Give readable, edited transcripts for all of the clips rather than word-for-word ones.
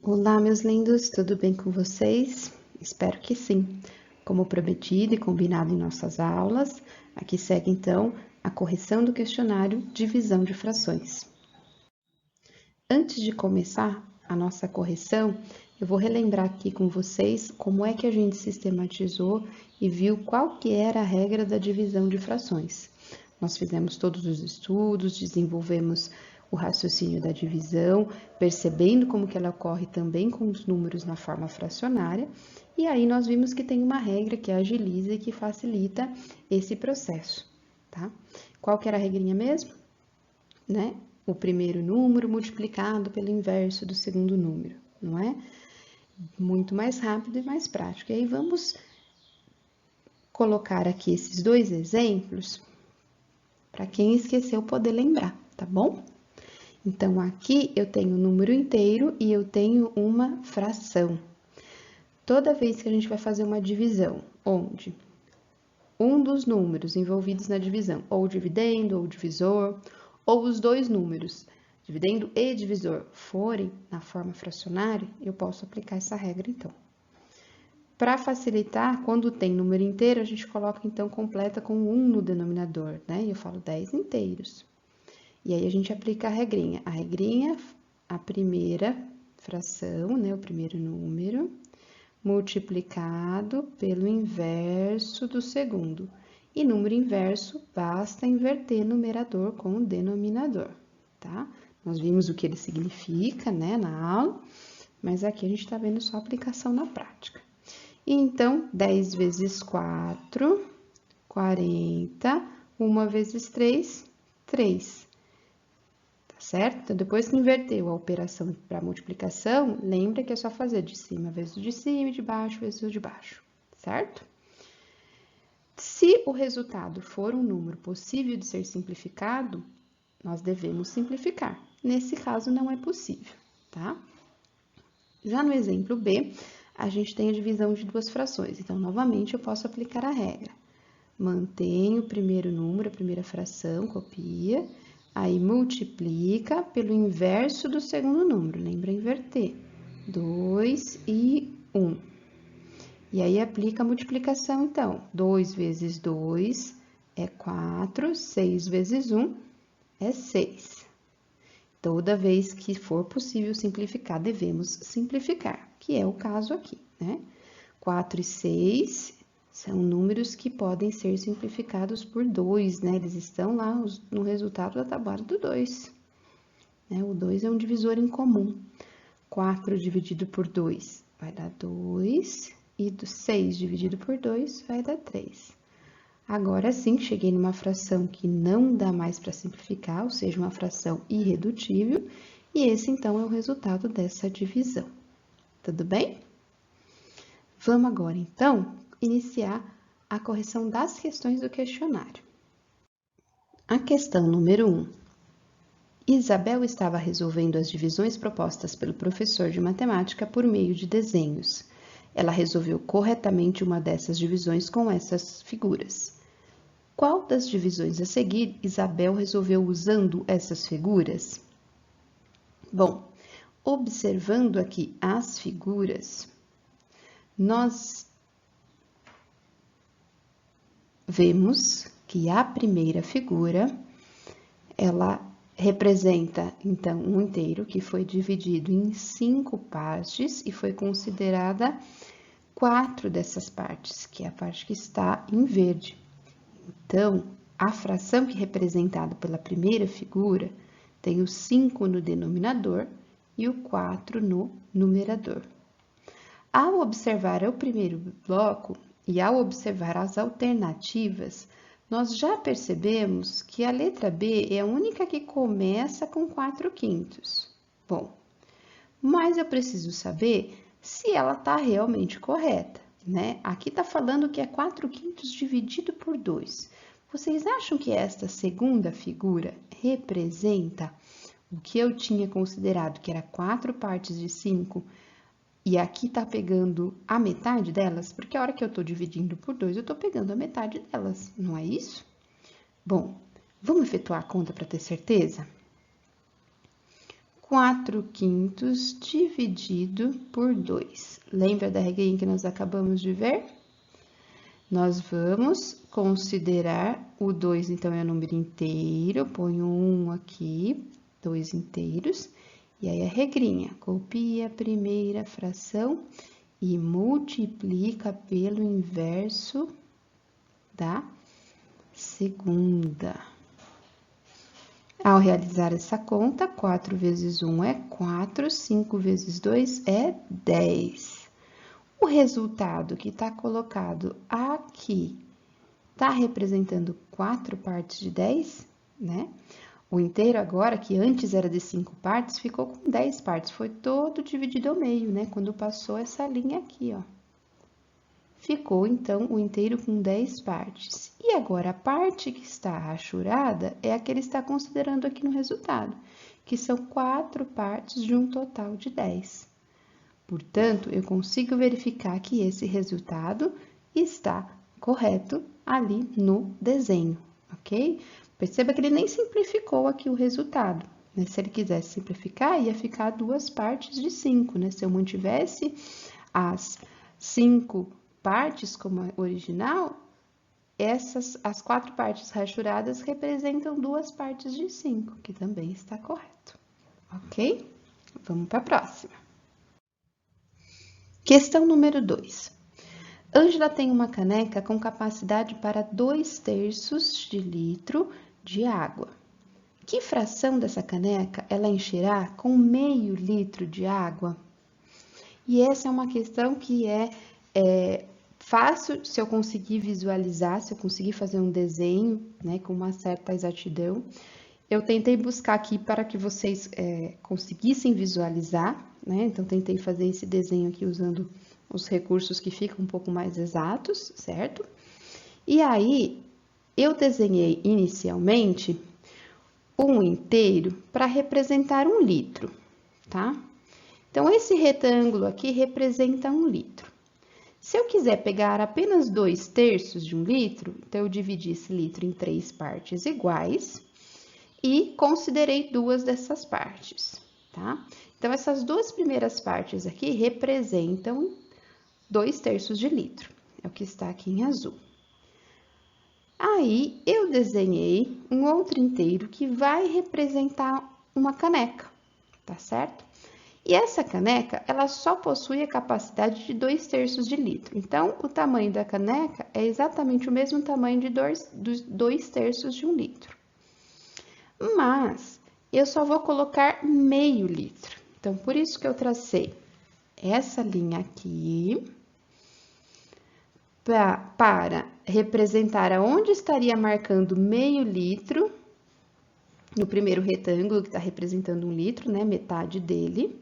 Olá, meus lindos, tudo bem com vocês? Espero que sim. Como prometido e combinado em nossas aulas, aqui segue então a correção do questionário Divisão de Frações. Antes de começar a nossa correção, eu vou relembrar aqui com vocês como é que a gente sistematizou e viu qual que era a regra da divisão de frações. Nós fizemos todos os estudos, desenvolvemos o raciocínio da divisão, percebendo como que ela ocorre também com os números na forma fracionária, e aí nós vimos que tem uma regra que agiliza e que facilita esse processo, tá? Qual que era a regrinha mesmo? Né? O primeiro número multiplicado pelo inverso do segundo número, não é? Muito mais rápido e mais prático. E aí vamos colocar aqui esses dois exemplos para quem esqueceu poder lembrar, tá bom? Então, aqui eu tenho um número inteiro e eu tenho uma fração. Toda vez que a gente vai fazer uma divisão, onde um dos números envolvidos na divisão, ou dividendo, ou divisor, ou os dois números, dividendo e divisor, forem na forma fracionária, eu posso aplicar essa regra, então. Para facilitar, quando tem número inteiro, a gente coloca, então, completa com 1 no denominador, né? E eu falo 10 inteiros. E aí, a gente aplica a regrinha. A regrinha, a primeira fração, né? O primeiro número, multiplicado pelo inverso do segundo. E número inverso, basta inverter numerador com o denominador, tá? Nós vimos o que ele significa, né, na aula, mas aqui a gente tá vendo só a aplicação na prática. E então, 10 vezes 4, 40, 1 vezes 3, 3. Tá certo? Então, depois que inverteu a operação para multiplicação, lembra que é só fazer de cima vezes o de cima e de baixo vezes o de baixo, certo? Se o resultado for um número possível de ser simplificado, nós devemos simplificar. Nesse caso, não é possível, tá? Já no exemplo B, a gente tem a divisão de duas frações. Então, novamente, eu posso aplicar a regra. Mantém o primeiro número, a primeira fração, copia, aí multiplica pelo inverso do segundo número, lembra inverter, 2 e 1. E aí, aplica a multiplicação, então, 2 vezes 2 é 4, 6 vezes 1 é 6. Toda vez que for possível simplificar, devemos simplificar, que é o caso aqui, né? 4 e 6 são números que podem ser simplificados por 2, né? Eles estão lá no resultado da tabuada do 2. Né? O 2 é um divisor incomum. 4 dividido por 2 vai dar 2, e do 6 dividido por 2 vai dar 3. Agora sim, cheguei numa fração que não dá mais para simplificar, ou seja, uma fração irredutível, e esse então é o resultado dessa divisão. Tudo bem? Vamos agora, então, iniciar a correção das questões do questionário. A questão número 1. Isabel estava resolvendo as divisões propostas pelo professor de matemática por meio de desenhos. Ela resolveu corretamente uma dessas divisões com essas figuras. Qual das divisões a seguir Isabel resolveu usando essas figuras? Bom, observando aqui as figuras, nós vemos que a primeira figura, ela representa, então, um inteiro que foi dividido em 5 partes e foi considerada 4 dessas partes, que é a parte que está em verde. Então, a fração que é representada pela primeira figura tem o 5 no denominador e o 4 no numerador. Ao observar o primeiro bloco e ao observar as alternativas, nós já percebemos que a letra B é a única que começa com 4/5. Bom, mas eu preciso saber se ela está realmente correta, né? Aqui está falando que é 4/5 dividido por 2. Vocês acham que esta segunda figura representa o que eu tinha considerado que era 4 partes de 5 e aqui tá pegando a metade delas? Porque a hora que eu tô dividindo por 2, eu tô pegando a metade delas, não é isso? Bom, vamos efetuar a conta para ter certeza? 4/5 dividido por 2. Lembra da regrinha que nós acabamos de ver? Nós vamos considerar o 2, então, é número inteiro, ponho 1 aqui, 2 inteiros, e aí a regrinha, copia a primeira fração e multiplica pelo inverso da segunda. Ao realizar essa conta, 4 vezes 1 é 4, 5 vezes 2 é 10. O resultado que está colocado aqui está representando 4 partes de 10, né? O inteiro agora, que antes era de 5 partes, ficou com 10 partes. Foi todo dividido ao meio, né? Quando passou essa linha aqui, ó. Ficou, então, o inteiro com 10 partes. E agora, a parte que está rachurada é a que ele está considerando aqui no resultado, que são 4 partes de um total de 10. Portanto, eu consigo verificar que esse resultado está correto ali no desenho, ok? Perceba que ele nem simplificou aqui o resultado, né? Se ele quisesse simplificar, ia ficar 2 partes de 5, né? Se eu mantivesse as 5 partes como a original, as 4 partes rachuradas representam 2 partes de 5, que também está correto, ok? Vamos para a próxima. Questão número 2. Ângela tem uma caneca com capacidade para 2/3 de litro de água. Que fração dessa caneca ela encherá com meio litro de água? E essa é uma questão que é fácil se eu conseguir visualizar, se eu conseguir fazer um desenho, né, com uma certa exatidão. Eu tentei buscar aqui para que vocês conseguissem visualizar, né? Então, tentei fazer esse desenho aqui usando os recursos que ficam um pouco mais exatos, certo? E aí, eu desenhei inicialmente um inteiro para representar 1 litro, tá? Então, esse retângulo aqui representa 1 litro. Se eu quiser pegar apenas 2/3 de 1 litro, então, eu dividi esse litro em 3 partes iguais e considerei 2 dessas partes, tá? Então, essas 2 primeiras partes aqui representam 2/3 de litro, é o que está aqui em azul. Aí, eu desenhei um outro inteiro que vai representar uma caneca, tá certo? E essa caneca, ela só possui a capacidade de 2/3 de litro. Então, o tamanho da caneca é exatamente o mesmo tamanho de 2/3 de 1 litro. Mas, eu só vou colocar meio litro. Então, por isso que eu tracei essa linha aqui para representar aonde estaria marcando meio litro, no primeiro retângulo, que está representando 1 litro, né, metade dele,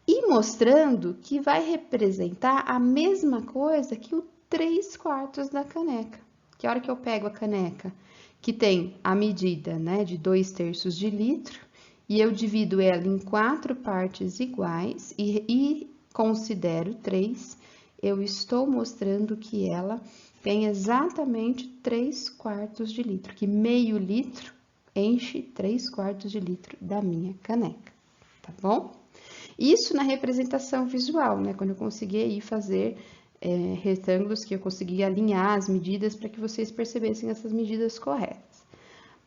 e mostrando que vai representar a mesma coisa que o 3/4 da caneca. Que a hora que eu pego a caneca, que tem a medida, né, de 2/3 de litro, e eu divido ela em 4 partes iguais e considero 3, eu estou mostrando que ela tem exatamente 3/4 de litro, que meio litro enche 3/4 de litro da minha caneca, tá bom? Isso na representação visual, né? Quando eu consegui aí fazer retângulos que eu consegui alinhar as medidas para que vocês percebessem essas medidas corretas.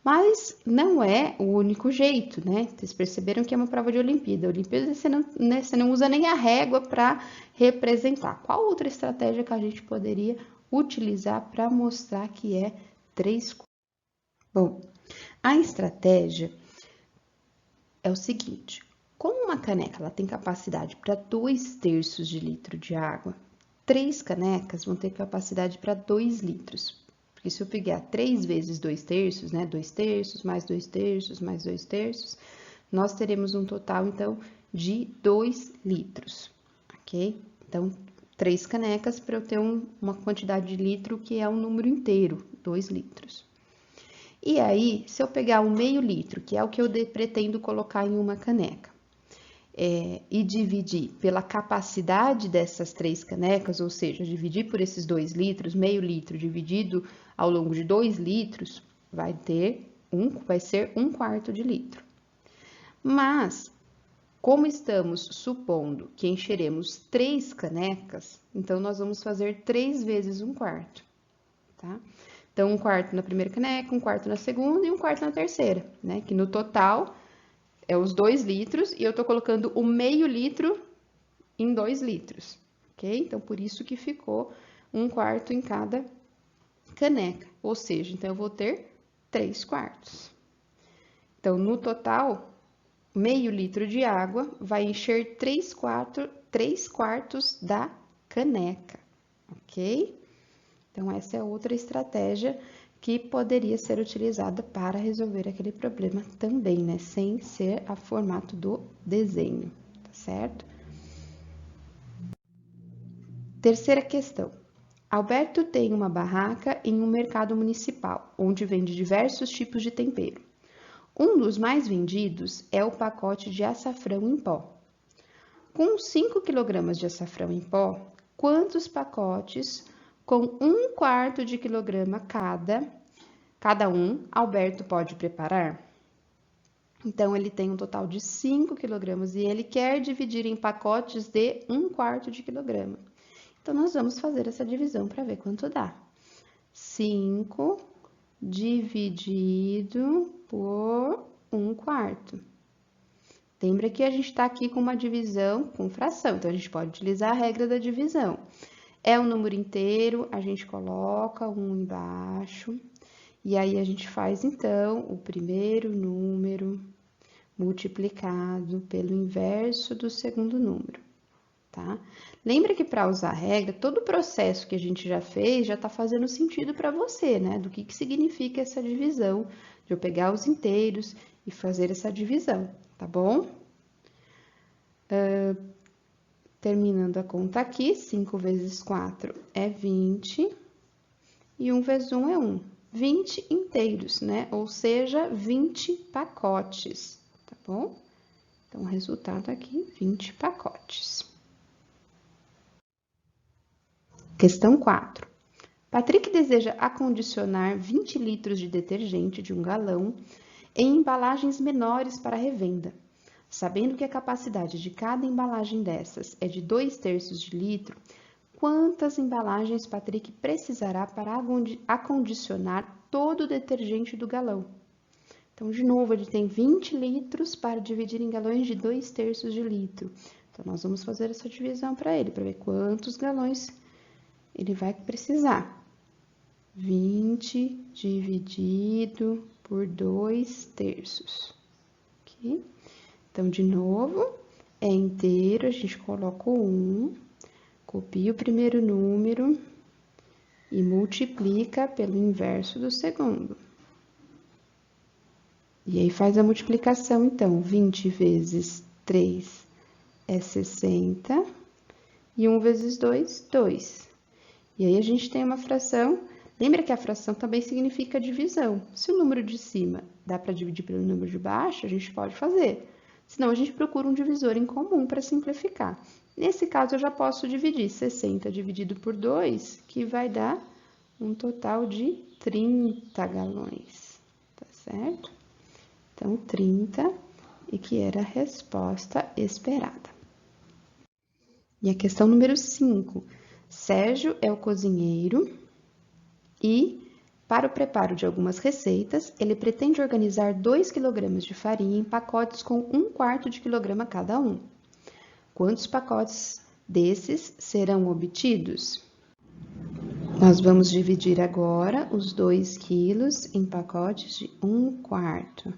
Mas não é o único jeito, né? Vocês perceberam que é uma prova de Olimpíada. Olimpíada você não usa nem a régua para representar. Qual outra estratégia que a gente poderia utilizar para mostrar que é 3/4? Bom, a estratégia é o seguinte: como uma caneca ela tem capacidade para 2/3 de litro de água, 3 canecas vão ter capacidade para 2 litros. Porque se eu pegar 3 vezes 2/3, né? 2/3 mais 2/3 mais 2/3, nós teremos um total, então, de 2 litros, ok? Então, 3 canecas para eu ter uma quantidade de litro que é um número inteiro, 2 litros. E aí, se eu pegar o meio litro, que é o que eu pretendo colocar em uma caneca, e dividir pela capacidade dessas 3 canecas, ou seja, dividir por esses 2 litros, meio litro dividido ao longo de 2 litros, vai ser 1/4 de litro. Mas, como estamos supondo que encheremos 3 canecas, então nós vamos fazer 3 vezes 1/4, tá? Então, 1/4 na primeira caneca, 1/4 na segunda e 1/4 na terceira, né? Que no total é os 2 litros e eu tô colocando o meio litro em 2 litros, ok? Então, por isso que ficou 1/4 em cada caneca, ou seja, então eu vou ter 3/4. Então, no total, meio litro de água vai encher 3/4 da caneca, ok? Então, essa é outra estratégia que poderia ser utilizada para resolver aquele problema também, né? Sem ser a formato do desenho, tá certo? Terceira questão. Alberto tem uma barraca em um mercado municipal, onde vende diversos tipos de tempero. Um dos mais vendidos é o pacote de açafrão em pó. Com 5 kg de açafrão em pó, quantos pacotes com 1/4 de quilograma cada um, Alberto pode preparar? Então, ele tem um total de 5 kg e ele quer dividir em pacotes de 1/4 de quilograma. Então, nós vamos fazer essa divisão para ver quanto dá. 5 dividido por 1/4. Lembra que a gente está aqui com uma divisão com fração, então a gente pode utilizar a regra da divisão. É um número inteiro, a gente coloca um embaixo, e aí a gente faz, então, o primeiro número multiplicado pelo inverso do segundo número, tá? Lembra que para usar a regra, todo o processo que a gente já fez já está fazendo sentido para você, né? Do que significa essa divisão, de eu pegar os inteiros e fazer essa divisão, tá bom? Terminando a conta aqui, 5 vezes 4 é 20, e 1 vezes 1 é 1. 20 inteiros, né? Ou seja, 20 pacotes, tá bom? Então, o resultado aqui, 20 pacotes. Questão 4. Patrick deseja acondicionar 20 litros de detergente de 1 galão em embalagens menores para revenda. Sabendo que a capacidade de cada embalagem dessas é de 2/3 de litro, quantas embalagens Patrick precisará para acondicionar todo o detergente do galão? Então, de novo, ele tem 20 litros para dividir em galões de 2/3 de litro. Então, nós vamos fazer essa divisão para ele, para ver quantos galões ele vai precisar. 20 dividido por 2/3. Ok? Então, de novo, é inteiro, a gente coloca o 1, copia o primeiro número e multiplica pelo inverso do segundo. E aí faz a multiplicação, então, 20 vezes 3 é 60, e 1 vezes 2, 2. E aí a gente tem uma fração, lembra que a fração também significa divisão. Se o número de cima dá para dividir pelo número de baixo, a gente pode fazer. Senão, a gente procura um divisor em comum para simplificar. Nesse caso, eu já posso dividir 60 dividido por 2, que vai dar um total de 30 galões, tá certo? Então, 30, e que era a resposta esperada. E a questão número 5. Sérgio é o cozinheiro e, para o preparo de algumas receitas, ele pretende organizar 2 kg de farinha em pacotes com 1/4 de quilograma cada um. Quantos pacotes desses serão obtidos? Nós vamos dividir agora os 2 quilos em pacotes de 1/4.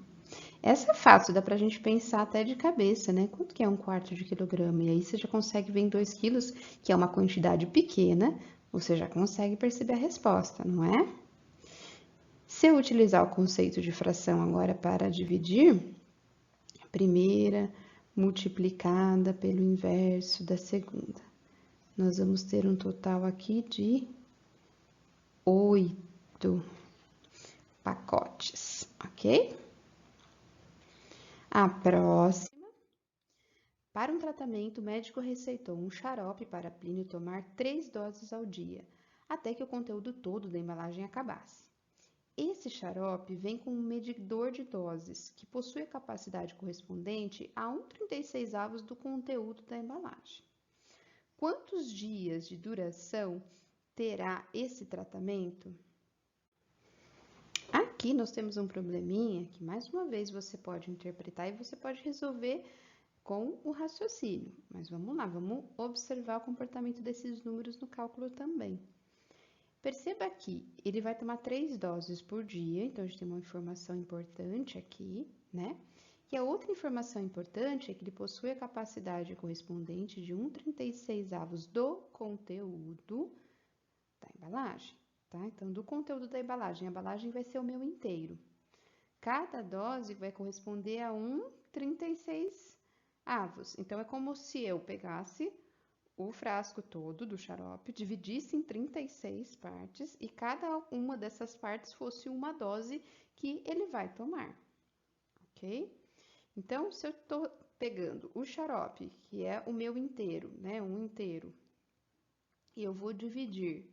Essa é fácil, dá pra gente pensar até de cabeça, né? Quanto que é 1/4 de quilograma? E aí você já consegue ver em 2 quilos, que é uma quantidade pequena, você já consegue perceber a resposta, não é? Se eu utilizar o conceito de fração agora para dividir, a primeira multiplicada pelo inverso da segunda, nós vamos ter um total aqui de 8 pacotes, ok? A próxima. Para um tratamento, o médico receitou um xarope para Plínio tomar 3 doses ao dia, até que o conteúdo todo da embalagem acabasse. esse xarope vem com um medidor de doses, que possui a capacidade correspondente a 1/36 do conteúdo da embalagem. Quantos dias de duração terá esse tratamento? Aqui nós temos um probleminha que, mais uma vez, você pode interpretar e você pode resolver com o raciocínio. Mas vamos lá, vamos observar o comportamento desses números no cálculo também. Perceba que ele vai tomar 3 doses por dia, então a gente tem uma informação importante aqui, né? E a outra informação importante é que ele possui a capacidade correspondente de 1/36 do conteúdo da embalagem, tá? Então, do conteúdo da embalagem, a embalagem vai ser o meu inteiro. Cada dose vai corresponder a 1/36. Então, é como se eu pegasse o frasco todo do xarope, dividisse em 36 partes e cada uma dessas partes fosse uma dose que ele vai tomar, ok? Então, se eu tô pegando o xarope, que é o meu inteiro, né, um inteiro, e eu vou dividir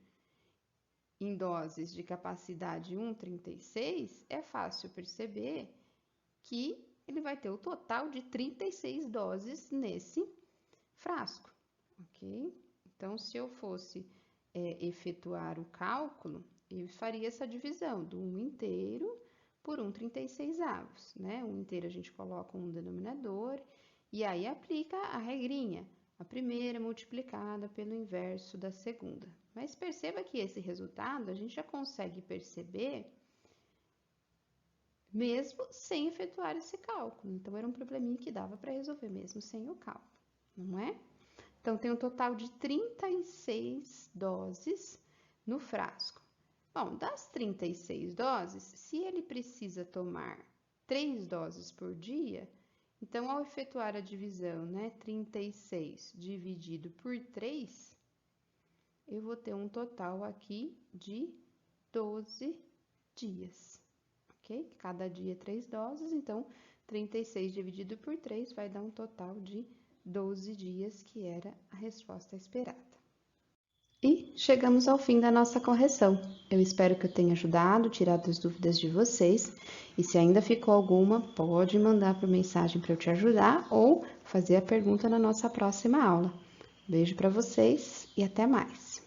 em doses de capacidade 1/36, é fácil perceber que ele vai ter o total de 36 doses nesse frasco, ok? Então, se eu fosse efetuar o cálculo, eu faria essa divisão do 1 inteiro por 1/36, né? 1 inteiro a gente coloca um denominador e aí aplica a regrinha, a primeira multiplicada pelo inverso da segunda. Mas perceba que esse resultado a gente já consegue perceber mesmo sem efetuar esse cálculo. Então, era um probleminha que dava para resolver mesmo sem o cálculo, não é? Então, tem um total de 36 doses no frasco. Bom, das 36 doses, se ele precisa tomar 3 doses por dia, então, ao efetuar a divisão, né, 36 dividido por 3, eu vou ter um total aqui de 12 dias, ok? Cada dia 3 doses, então, 36 dividido por 3 vai dar um total de 12 dias, que era a resposta esperada. E chegamos ao fim da nossa correção. Eu espero que eu tenha ajudado, tirado as dúvidas de vocês. E se ainda ficou alguma, pode mandar por mensagem para eu te ajudar ou fazer a pergunta na nossa próxima aula. Beijo para vocês e até mais!